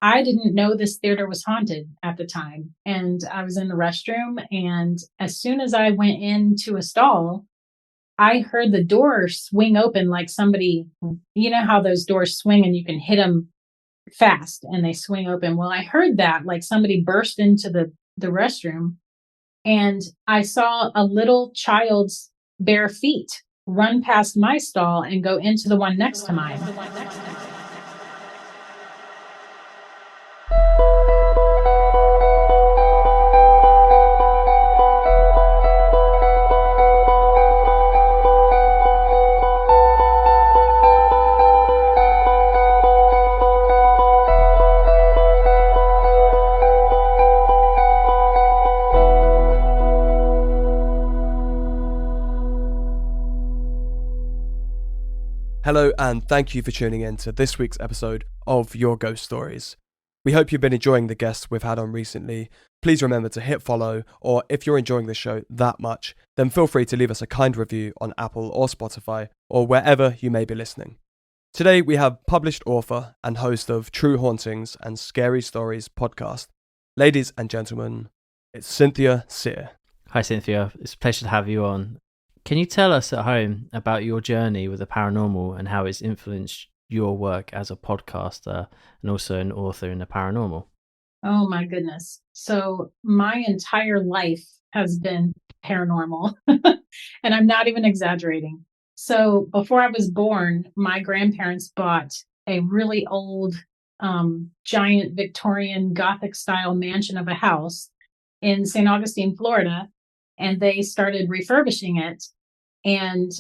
I didn't know this theater was haunted at the time. And I was in the restroom. And as soon as I went into a stall, I heard the door swing open like somebody, you know how those doors swing and you can hit them fast and they swing open. Well, I heard that like somebody burst into the restroom, and I saw a little child's bare feet run past my stall and go into the one next to mine. Hello, and thank you for tuning in to this week's episode of Your Ghost Stories. We hope you've been enjoying the guests we've had on recently. Please remember to hit follow, or if you're enjoying the show that much, then feel free to leave us a kind review on Apple or Spotify, or wherever you may be listening. Today we have published author and host of True Hauntings and Scary Stories podcast. Ladies and gentlemen, it's Cynthia Seer. Hi Cynthia, it's a pleasure to have you on. Can you tell us at home about your journey with the paranormal and how it's influenced your work as a podcaster and also an author in the paranormal? Oh my goodness. So my entire life has been paranormal, and I'm not even exaggerating. So before I was born, my grandparents bought a really old, giant Victorian Gothic style mansion of a house in St. Augustine, Florida, and they started refurbishing it. And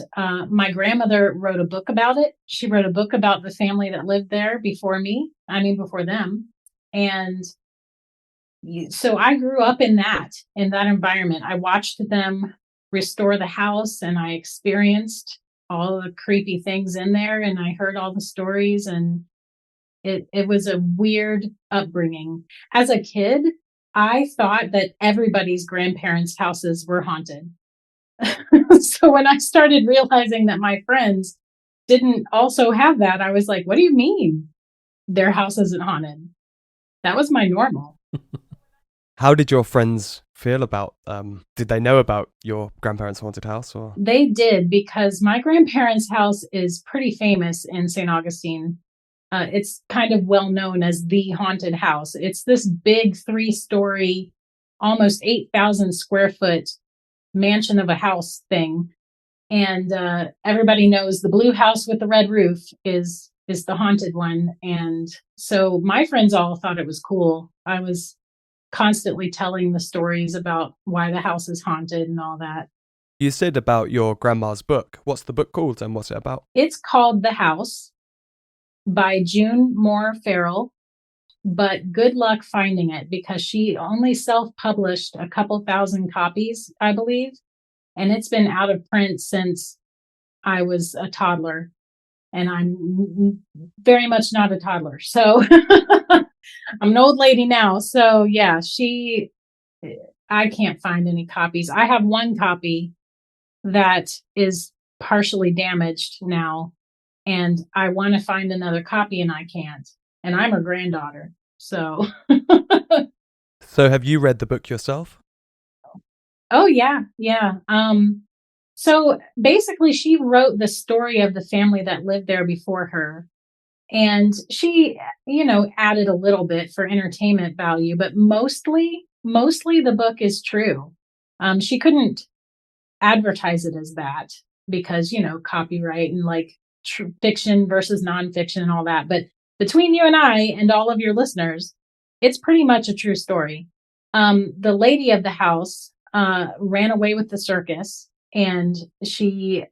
my grandmother wrote a book about it. She wrote a book about the family that lived there before them. And so I grew up in that environment. I watched them restore the house, and I experienced all the creepy things in there, and I heard all the stories, and it was a weird upbringing. As a kid, I thought that everybody's grandparents' houses were haunted. So when I started realizing that my friends didn't also have that, I was like, what do you mean their house isn't haunted? That was my normal. How did your friends feel about, did they know about your grandparents' haunted house? Or They did, because my grandparents' house is pretty famous in St. Augustine. It's kind of well known as the haunted house. It's this big 3-story, almost 8,000 square foot mansion of a house thing. And everybody knows the blue house with the red roof is the haunted one. And so my friends all thought it was cool. I was constantly telling the stories about why the house is haunted and all that. you said about your grandma's book. What's the book called and what's it about? It's called The House by June Moore Farrell, but good luck finding it because she only self-published a couple thousand copies, I believe. And it's been out of print since I was a toddler, and I'm very much not a toddler. So I'm an old lady now. So yeah, I can't find any copies. I have one copy that is partially damaged now, and I want to find another copy and I can't. And I'm her granddaughter. So. So have you read the book yourself? Oh yeah. Yeah. So basically she wrote the story of the family that lived there before her. And she, added a little bit for entertainment value, but mostly the book is true. She couldn't advertise it as that because, copyright and like fiction versus nonfiction and all that. But between you and I and all of your listeners, it's pretty much a true story. The lady of the house ran away with the circus, and she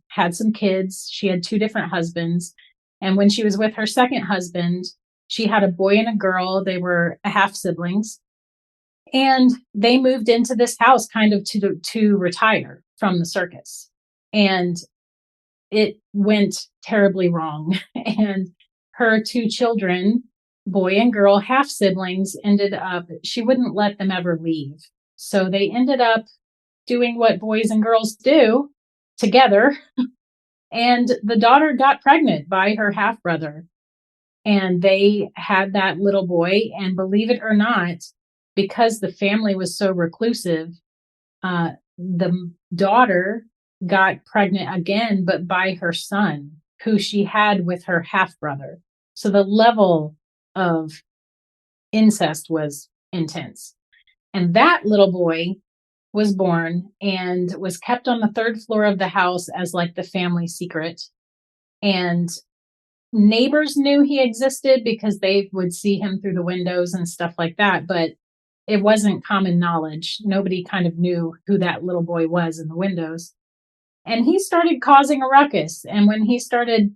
had some kids. She had 2 different husbands. And when she was with her second husband, she had a boy and a girl. They were half siblings. And they moved into this house kind of to retire from the circus. And it went terribly wrong. And her 2 children, boy and girl, half siblings, she wouldn't let them ever leave. So they ended up doing what boys and girls do together. And the daughter got pregnant by her half brother. And they had that little boy. And believe it or not, because the family was so reclusive, the daughter got pregnant again, but by her son, who she had with her half brother. So the level of incest was intense. And that little boy was born and was kept on the third floor of the house as like the family secret. And neighbors knew he existed because they would see him through the windows and stuff like that. But it wasn't common knowledge. Nobody kind of knew who that little boy was in the windows. And he started causing a ruckus. And when he started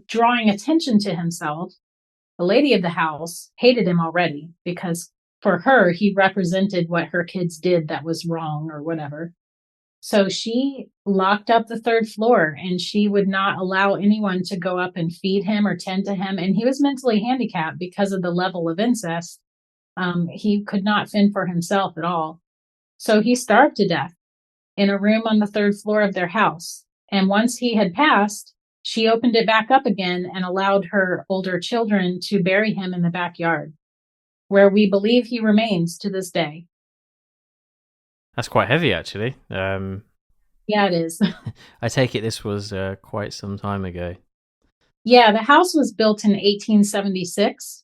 drawing attention to himself, the lady of the house hated him already because for her, he represented what her kids did that was wrong or whatever. So she locked up the third floor and she would not allow anyone to go up and feed him or tend to him. And he was mentally handicapped because of the level of incest. He could not fend for himself at all. So he starved to death in a room on the third floor of their house. And once he had passed, she opened it back up again and allowed her older children to bury him in the backyard, where we believe he remains to this day. That's quite heavy, actually. Yeah, it is. I take it this was quite some time ago. Yeah, the house was built in 1876.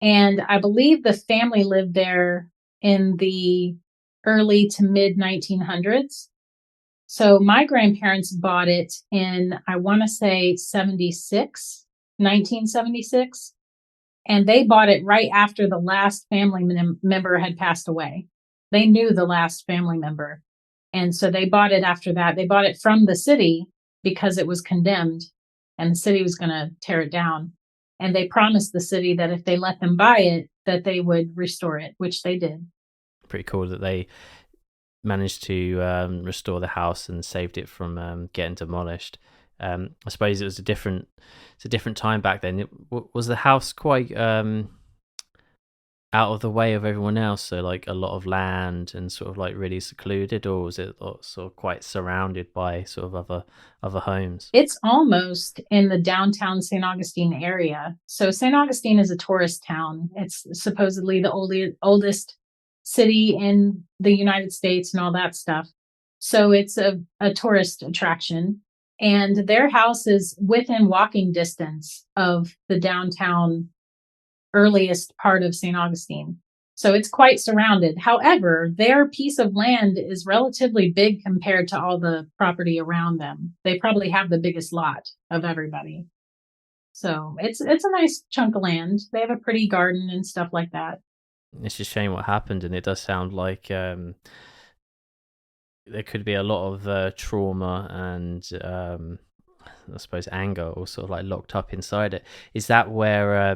And I believe the family lived there in the early to mid 1900s. So my grandparents bought it in, I want to say 1976. And they bought it right after the last family member had passed away. They knew the last family member. And so they bought it after that. They bought it from the city because it was condemned and the city was going to tear it down. And they promised the city that if they let them buy it, that they would restore it, which they did. Pretty cool that they managed to restore the house and saved it from getting demolished. I suppose it's a different time back then. Was the house quite out of the way of everyone else? So like a lot of land and sort of like really secluded, or was it sort of quite surrounded by sort of other homes? It's almost in the downtown St. Augustine area. So St. Augustine is a tourist town. It's supposedly the oldest city in the United States and all that stuff. So it's a tourist attraction. And their house is within walking distance of the downtown earliest part of St. Augustine. So it's quite surrounded. However, their piece of land is relatively big compared to all the property around them. They probably have the biggest lot of everybody. So it's a nice chunk of land. They have a pretty garden and stuff like that. It's a shame what happened, and it does sound like there could be a lot of trauma and I suppose anger, or sort of like locked up inside it. Is that where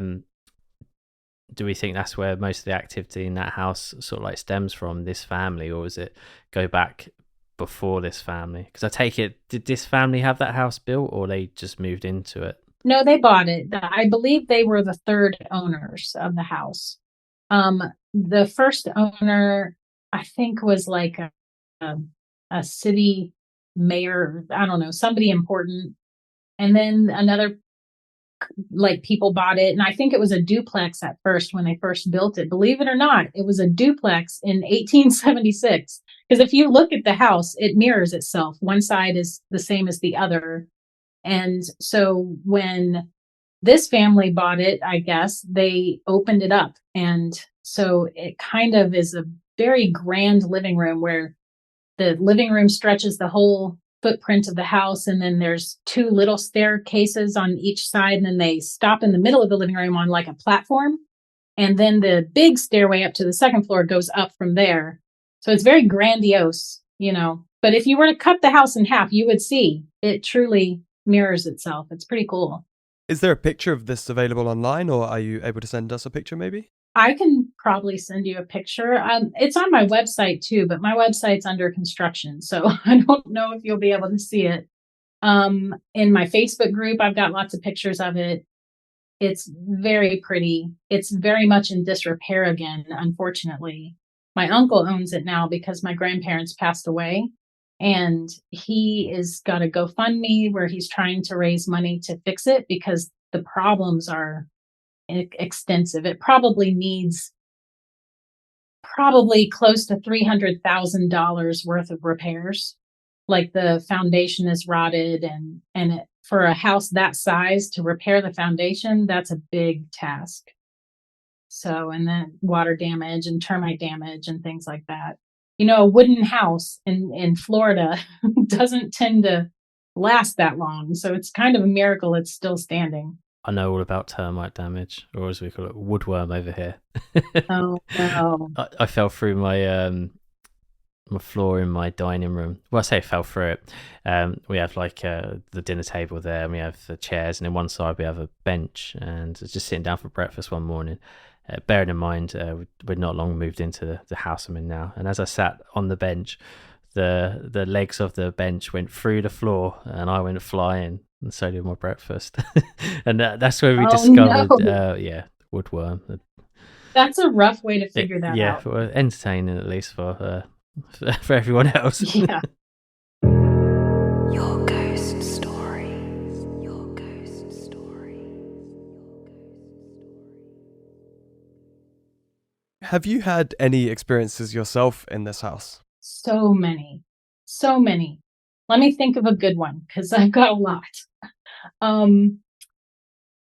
do we think that's where most of the activity in that house sort of like stems from, this family, or does it go back before this family? Because I take it, did this family have that house built, or they just moved into it? No, they bought it. I believe they were the third owners of the house. The first owner, I think, was like a city mayor, I don't know, somebody important. And then another, like, people bought it. And I think it was a duplex at first when they first built it. Believe it or not, it was a duplex in 1876. Because if you look at the house, it mirrors itself. One side is the same as the other. And so when this family bought it, I guess, they opened it up. And so it kind of is a very grand living room where the living room stretches the whole footprint of the house. And then there's two little staircases on each side. And then they stop in the middle of the living room on like a platform. And then the big stairway up to the second floor goes up from there. So it's very grandiose, you know. But if you were to cut the house in half, you would see it truly mirrors itself. It's pretty cool. Is there a picture of this available online, or are you able to send us a picture maybe? I can probably send you a picture. It's on my website too, but my website's under construction, so I don't know if you'll be able to see it. In my Facebook group, I've got lots of pictures of it. It's very pretty. It's very much in disrepair again, unfortunately. My uncle owns it now because my grandparents passed away, and he is got a GoFundMe where he's trying to raise money to fix it because the problems are extensive. It probably needs probably close to $300,000 worth of repairs. Like the foundation is rotted, and for a house that size to repair the foundation, that's a big task. So, and then water damage and termite damage and things like that. A wooden house in Florida doesn't tend to last that long. So it's kind of a miracle it's still standing. I know all about termite damage, or as we call it, woodworm over here. Oh, no. I fell through my floor in my dining room. Well, I say fell through it. We have like the dinner table there, and we have the chairs, and then one side we have a bench. And I was just sitting down for breakfast one morning. Bearing in mind, we'd not long moved into the house I'm in now, and as I sat on the bench, the legs of the bench went through the floor, and I went flying, and so did my breakfast. And that's where we discovered, no. woodworm. That's a rough way to figure that Yeah, out. well, entertaining at least for everyone else. Yeah. Your ghost stories. Your ghost stories. Have you had any experiences yourself in this house? So many. So many. Let me think of a good one, because I've got a lot.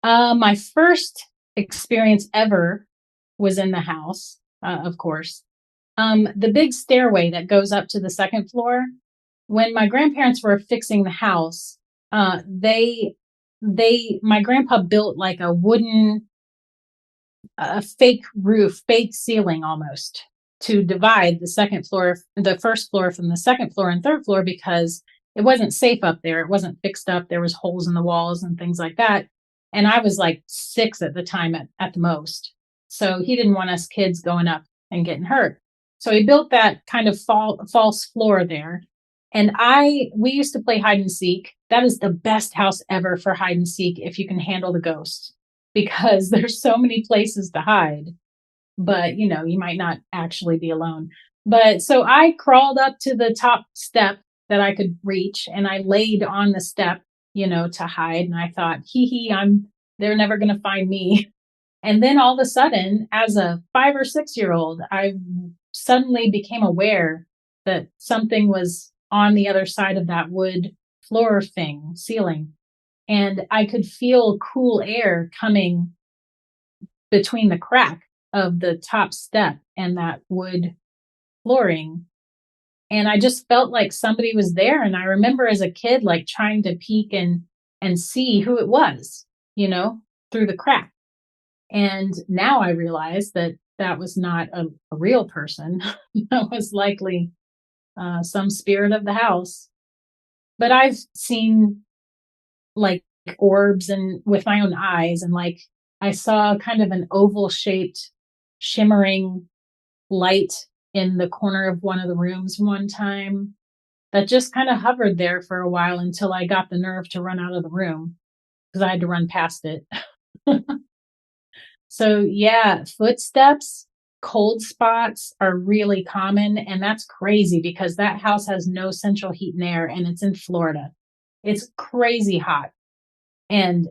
My first experience ever was in the house, of course. The big stairway that goes up to the second floor. When my grandparents were fixing the house, my grandpa built like a wooden, fake roof, fake ceiling almost, to divide the first floor from the second floor and third floor, because it wasn't safe up there. It wasn't fixed up. There was holes in the walls and things like that. And I was like 6 at the time at the most. So he didn't want us kids going up and getting hurt. So he built that kind of false floor there. And we used to play hide and seek. That is the best house ever for hide and seek if you can handle the ghost, because there's so many places to hide. But, you might not actually be alone. But so I crawled up to the top step that I could reach, and I laid on the step, to hide. And I thought, they're never going to find me. And then all of a sudden, as a 5 or 6-year-old, I suddenly became aware that something was on the other side of that wood floor ceiling. And I could feel cool air coming between the crack of the top step and that wood flooring. And I just felt like somebody was there. And I remember as a kid, like trying to peek and see who it was, through the crack. And now I realize that was not a real person. That was likely some spirit of the house. But I've seen like orbs and with my own eyes, and like I saw kind of an oval shaped shimmering light in the corner of one of the rooms one time that just kind of hovered there for a while until I got the nerve to run out of the room, because I had to run past it. So yeah, footsteps, cold spots are really common. And that's crazy because that house has no central heat and air, and it's in Florida. It's crazy hot. And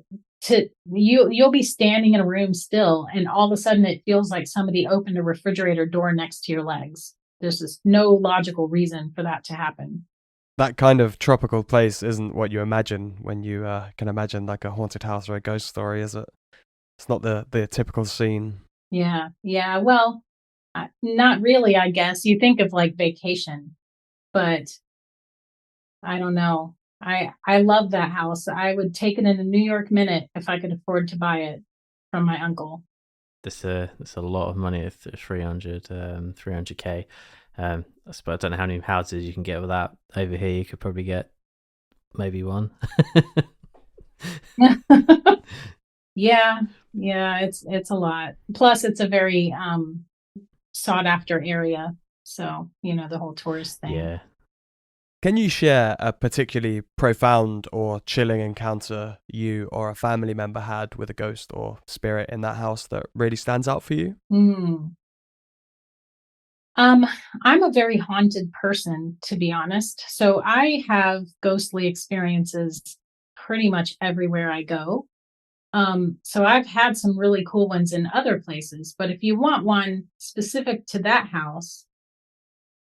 you'll be standing in a room still, and all of a sudden it feels like somebody opened a refrigerator door next to your legs. There's just no logical reason for that to happen. That kind of tropical place isn't what you imagine when you can imagine like a haunted house or a ghost story, is it? It's not the typical scene. Yeah. Well, not really, I guess. You think of like vacation, but I don't know. I love that house. I would take it in a New York minute if I could afford to buy it from my uncle. That's a lot of money. 300k. I suppose I don't know how many houses you can get with that. Over here, you could probably get maybe one. Yeah, it's a lot. Plus, it's a very sought after area. So, the whole tourist thing. Yeah. Can you share a particularly profound or chilling encounter you or a family member had with a ghost or spirit in that house that really stands out for you? I'm a very haunted person, to be honest. So I have ghostly experiences pretty much everywhere I go. So I've had some really cool ones in other places, but if you want one specific to that house,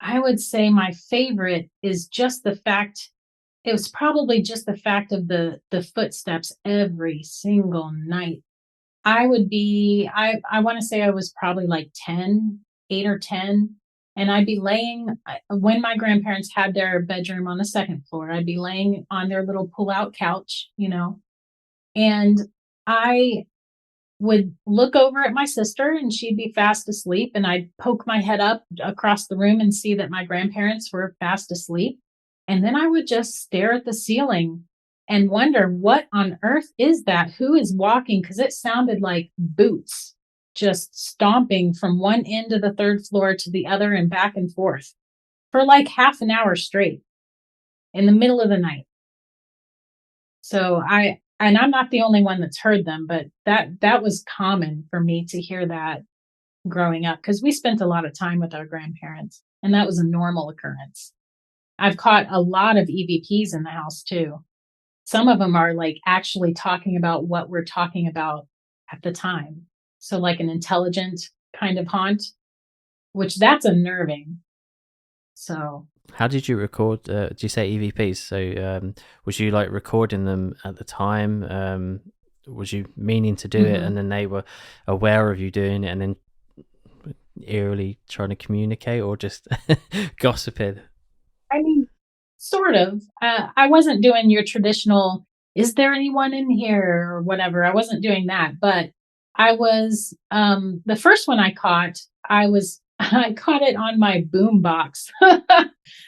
I would say my favorite is just the fact it was probably just the fact of the footsteps every single night. I want to say I was probably like 10, 8 or 10, and I'd be laying when my grandparents had their bedroom on the second floor, I'd be laying on their little pull-out couch, and I would look over at my sister and she'd be fast asleep, and I'd poke my head up across the room and see that my grandparents were fast asleep. And then I would just stare at the ceiling and wonder what on earth is that? Who is walking? Because it sounded like boots just stomping from one end of the third floor to the other and back and forth for like half an hour straight in the middle of the night. So I'm not the only one that's heard them, but that was common for me to hear that growing up because we spent a lot of time with our grandparents and that was a normal occurrence. I've caught a lot of EVPs in the house too. Some of them are like actually talking about what we're talking about at the time. So like an intelligent kind of haunt, which that's unnerving. So How did you record? Did you say EVPs? So was you like recording them at the time? Was you meaning to do it, and then they were aware of you doing it, and then eerily trying to communicate, or just gossiping? I mean, sort of. I wasn't doing your traditional, is there anyone in here or whatever. I wasn't doing that, but I was, the first one I caught, I caught it on my boom box.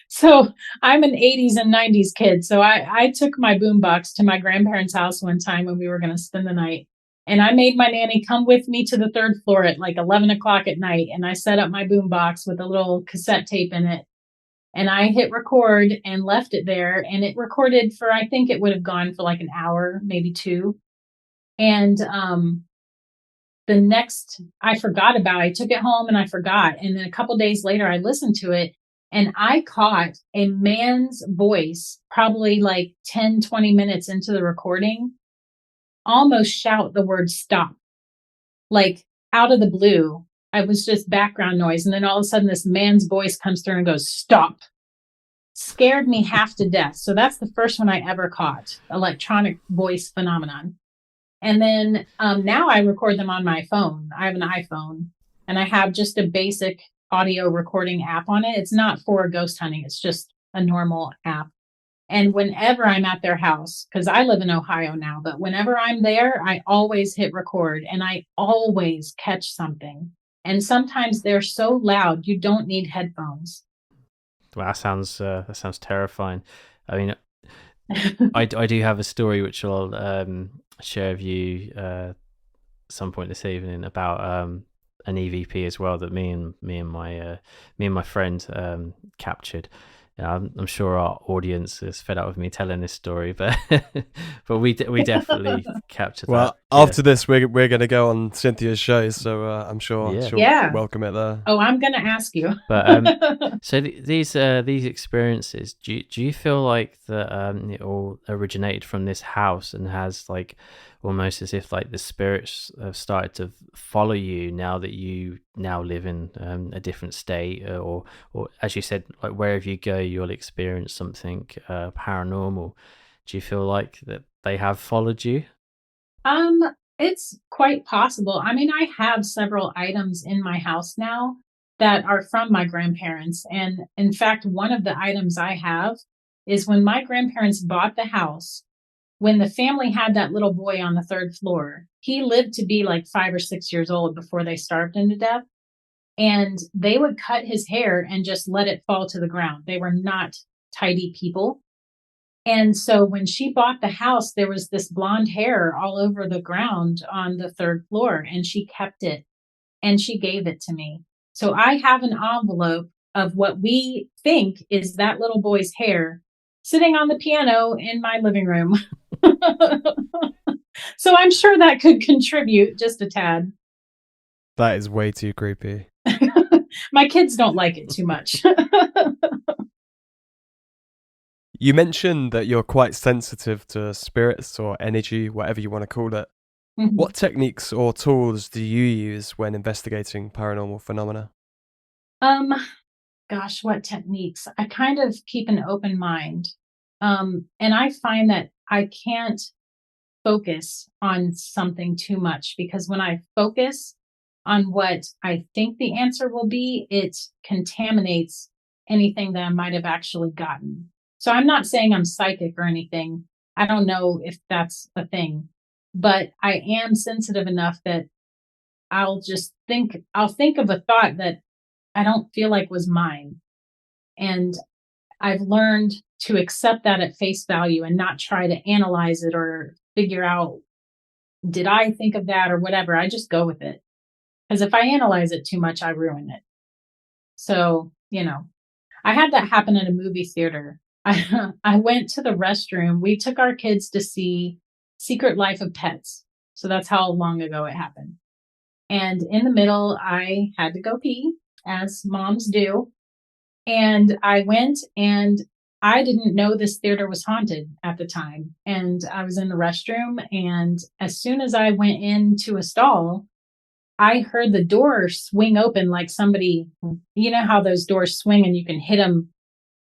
So I'm an 80s and 90s kid. So I took my boom box to my grandparents' house one time when we were going to spend the night. And I made my nanny come with me to the third floor at like 11 o'clock at night. And I set up my boom box with a little cassette tape in it. And I hit record and left it there. And it recorded for, I think it would have gone for like an hour, maybe two. And the next, I forgot about it. I took it home and I forgot. And then a couple days later, I listened to it and I caught a man's voice, probably like 10, 20 minutes into the recording, almost shout the word stop, like out of the blue. It was just background noise. And then all of a sudden, this man's voice comes through and goes, stop. Scared me half to death. So that's the first one I ever caught, electronic voice phenomenon. And then now I record them on my phone. I have an iPhone and I have just a basic audio recording app on it. It's not for ghost hunting. It's just a normal app. And whenever I'm at their house, because I live in Ohio now, but whenever I'm there, I always hit record and I always catch something. And sometimes they're so loud, you don't need headphones. Well, that sounds terrifying. I mean, I do have a story which I'll share with you some point this evening about an EVP as well that me and my friend captured. I'm sure our audience is fed up with me telling this story, but but we definitely captured Well, that. after this, we're going to go on Cynthia's show, so I'm sure she'll welcome it there. Oh, I'm going to ask you. But so these experiences, do you feel like that it all originated from this house and has like almost as if like the spirits have started to follow you now that you now live in a different state, or as you said, like wherever you go, you'll experience something paranormal. Do you feel like that they have followed you? It's quite possible. I mean, I have several items in my house now that are from my grandparents. And in fact, one of the items I have is when my grandparents bought the house, when the family had that little boy on the third floor, he lived to be like 5 or 6 years old before they starved him to death. And they would cut his hair and just let it fall to the ground. They were not tidy people. And so when she bought the house, there was this blonde hair all over the ground on the third floor, and she kept it and she gave it to me. So I have an envelope of what we think is that little boy's hair sitting on the piano in my living room. So I'm sure that could contribute just a tad. That is way too creepy. My kids don't like it too much. You mentioned that you're quite sensitive to spirits or energy, whatever you want to call it. Mhm. What techniques or tools do you use when investigating paranormal phenomena? Um, Gosh, what techniques? I kind of keep an open mind. And I find that I can't focus on something too much because when I focus on what I think the answer will be, it contaminates anything that I might have actually gotten. So I'm not saying I'm psychic or anything. I don't know if that's a thing, but I am sensitive enough that I'll think of a thought that I don't feel like was mine. And I've learned to accept that at face value and not try to analyze it or figure out, did I think of that or whatever? I just go with it. Because if I analyze it too much, I ruin it. So, I had that happen at a movie theater. I went to the restroom. We took our kids to see Secret Life of Pets. So that's how long ago it happened. And in the middle, I had to go pee, as moms do. And I went and I didn't know this theater was haunted at the time. And I was in the restroom. And as soon as I went into a stall, I heard the door swing open like somebody, you know how those doors swing and you can hit them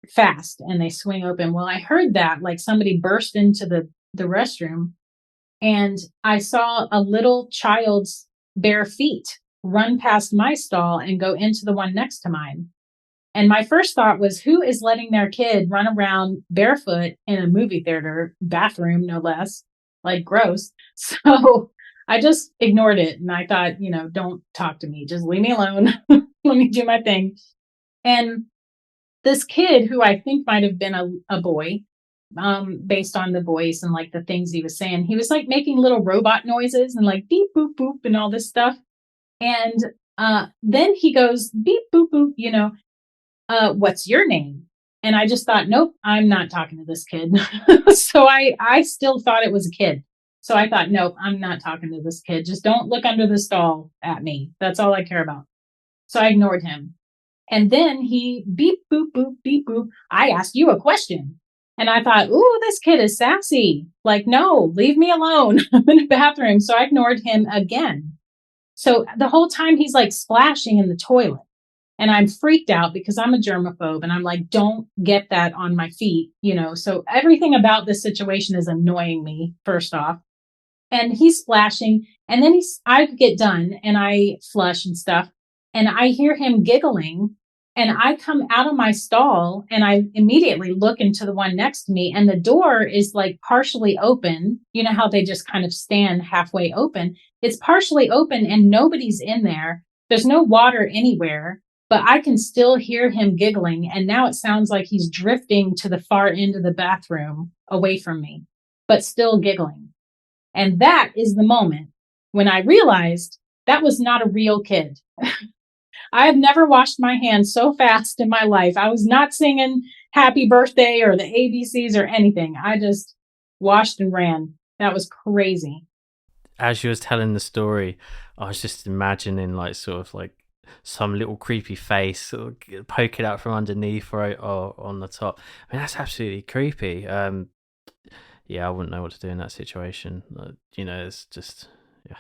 fast and they swing open. Well, I heard that like somebody burst into the restroom and I saw a little child's bare feet run past my stall and go into the one next to mine. And my first thought was, who is letting their kid run around barefoot in a movie theater bathroom, no less? Like, gross. So I just ignored it. And I thought, don't talk to me. Just leave me alone. Let me do my thing. And this kid, who I think might have been a boy, based on the voice and like the things he was saying, he was like making little robot noises and like beep, boop, boop, and all this stuff. And then he goes beep, boop, boop, what's your name? And I just thought, nope, I'm not talking to this kid. So I still thought it was a kid. So I thought, nope, I'm not talking to this kid. Just don't look under the stall at me. That's all I care about. So I ignored him. And then he beep, boop, boop, beep, boop. I asked you a question. And I thought, ooh, this kid is sassy. Like, no, leave me alone. I'm in the bathroom. So I ignored him again. So the whole time he's like splashing in the toilet. And I'm freaked out because I'm a germaphobe and I'm like, don't get that on my feet, So everything about this situation is annoying me, first off. And he's splashing. And then I get done and I flush and stuff. And I hear him giggling. And I come out of my stall and I immediately look into the one next to me. And the door is like partially open. You know how they just kind of stand halfway open? It's partially open and nobody's in there. There's no water anywhere, but I can still hear him giggling. And now it sounds like he's drifting to the far end of the bathroom away from me, but still giggling. And that is the moment when I realized that was not a real kid. I have never washed my hands so fast in my life. I was not singing happy birthday or the ABCs or anything. I just washed and ran. That was crazy. As you was telling the story, I was just imagining like sort of like some little creepy face sort of poking out from underneath or on the top. I mean, that's absolutely creepy. Yeah, I wouldn't know what to do in that situation. It's just, yeah,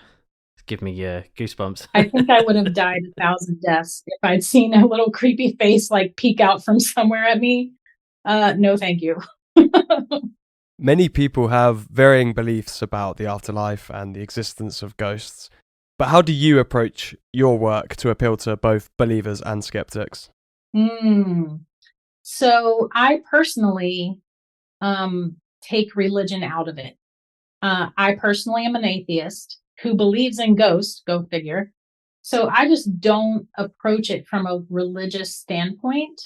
give me goosebumps. I think I would have died 1,000 deaths if I'd seen a little creepy face like peek out from somewhere at me. No, thank you. Many people have varying beliefs about the afterlife and the existence of ghosts. But how do you approach your work to appeal to both believers and skeptics? So I personally take religion out of it. I personally am an atheist who believes in ghosts, go figure. So I just don't approach it from a religious standpoint.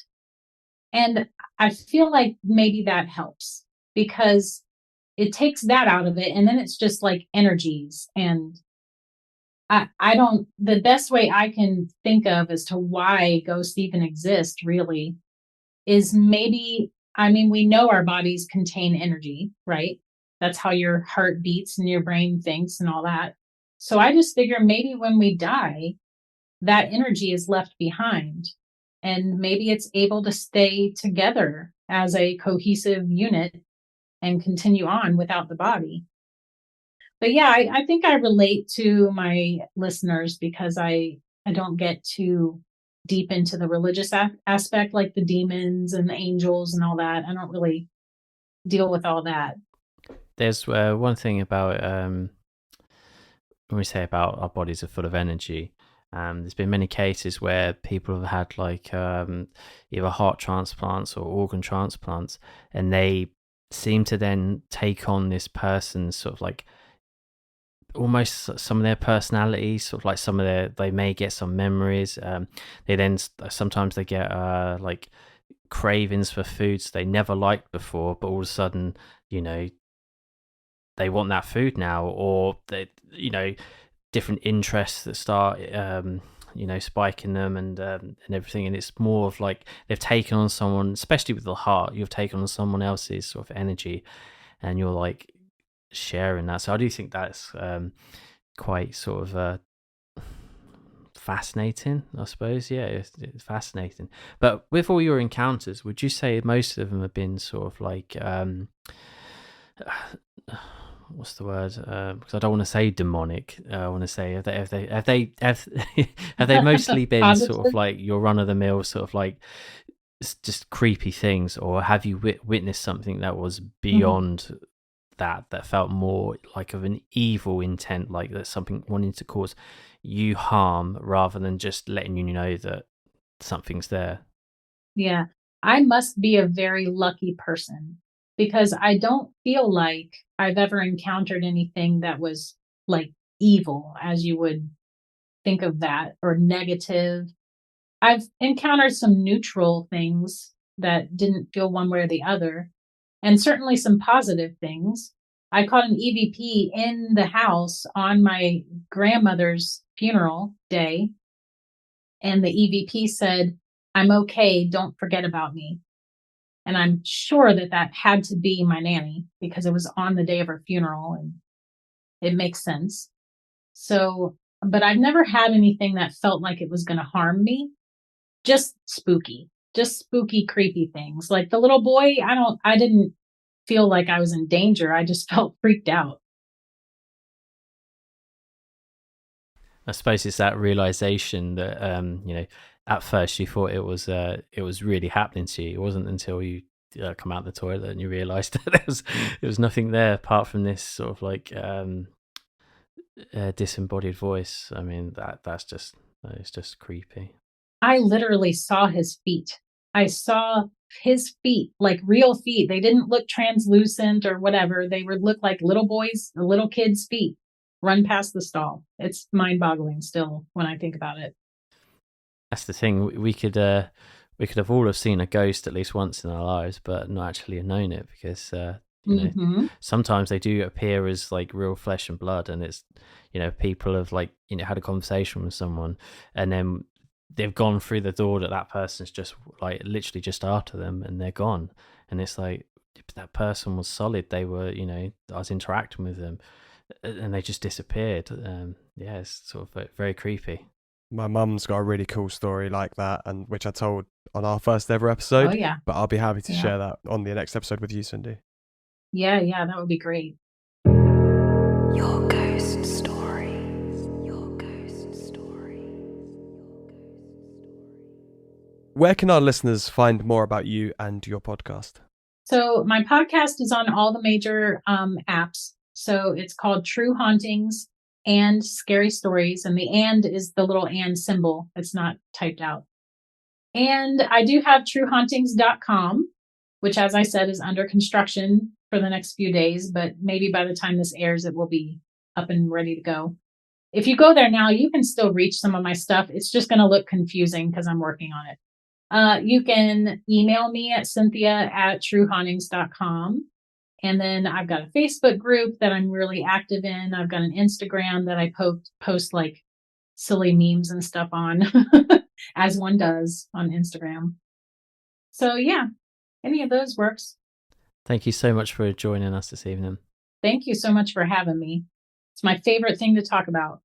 And I feel like maybe that helps because it takes that out of it. And then it's just like energies. And the best way I can think of as to why ghosts even exist really is maybe, we know our bodies contain energy, right? That's how your heart beats and your brain thinks and all that. So I just figure maybe when we die, that energy is left behind and maybe it's able to stay together as a cohesive unit and continue on without the body. But yeah, I think I relate to my listeners because I don't get too deep into the religious aspect, like the demons and the angels and all that. I don't really deal with all that. There's one thing about when we say about our bodies are full of energy. There's been many cases where people have had like either heart transplants or organ transplants, and they seem to then take on this person's sort of like almost some of their personality, sort of like some of their, they may get some memories. They then sometimes they get like cravings for foods they never liked before, but all of a sudden, you know, they want that food now, or they, you know, different interests that start you know, spiking them and everything. And it's more of like they've taken on someone, especially with the heart, you've taken on someone else's sort of energy, and you're like sharing that. So I do think that's quite sort of fascinating, I suppose. Yeah, it's fascinating. But with all your encounters, would you say most of them have been sort of like what's the word? Because I don't want to say demonic. I want to say have they mostly been sort Positive. of like your run of the mill, sort of like just creepy things, or have you witnessed something that was Mhm. beyond that felt more like of an evil intent, like that something wanting to cause you harm rather than just letting you know that something's there? Yeah. I must be a very lucky person because I don't feel like I've ever encountered anything that was like evil, as you would think of that, or negative. I've encountered some neutral things that didn't feel one way or the other, and certainly some positive things. I caught an EVP in the house on my grandmother's funeral day, and the EVP said, "I'm okay, don't forget about me." And I'm sure that that had to be my nanny because it was on the day of her funeral, and it makes sense. So, but I've never had anything that felt like it was going to harm me. Just spooky, creepy things. Like the little boy, I didn't feel like I was in danger. I just felt freaked out. I suppose it's that realization that you know, at first you thought it was really happening to you. It wasn't until you come out the toilet and you realized that there was nothing there apart from this sort of like disembodied voice. I mean, that's just, it's just creepy. I literally saw his feet. I saw his feet, like real feet. They didn't look translucent or whatever. They would look like little boys, little kids' feet run past the stall. It's mind boggling still when I think about it. That's the thing. We could have all have seen a ghost at least once in our lives, but not actually have known it because you know, Hmm. sometimes they do appear as like real flesh and blood, and it's, you know, people have like, you know, had a conversation with someone, and then they've gone through the door that that person's just like literally just after them, and they're gone, and it's like that person was solid. They were, you know, I was interacting with them, and they just disappeared. Yeah, it's sort of very creepy. My mum's got a really cool story like that, and which I told on our first ever Oh, episode, yeah. but I'll be happy to Yeah. share that on the next episode with you, Cindy. Yeah. Yeah. That would be great. Your ghost stories. Your ghost story. Where can our listeners find more about you and your podcast? So my podcast is on all the major apps. So it's called True Hauntings and Scary Stories. And the and is the little and symbol. It's not typed out. And I do have truehauntings.com, which, as I said, is under construction for the next few days. But maybe by the time this airs, it will be up and ready to go. If you go there now, you can still reach some of my stuff. It's just going to look confusing because I'm working on it. You can email me at cynthia@truehauntings.com. And then I've got a Facebook group that I'm really active in. I've got an Instagram that I post like silly memes and stuff on, as one does on Instagram. So yeah, any of those works. Thank you so much for joining us this evening. Thank you so much for having me. It's my favorite thing to talk about.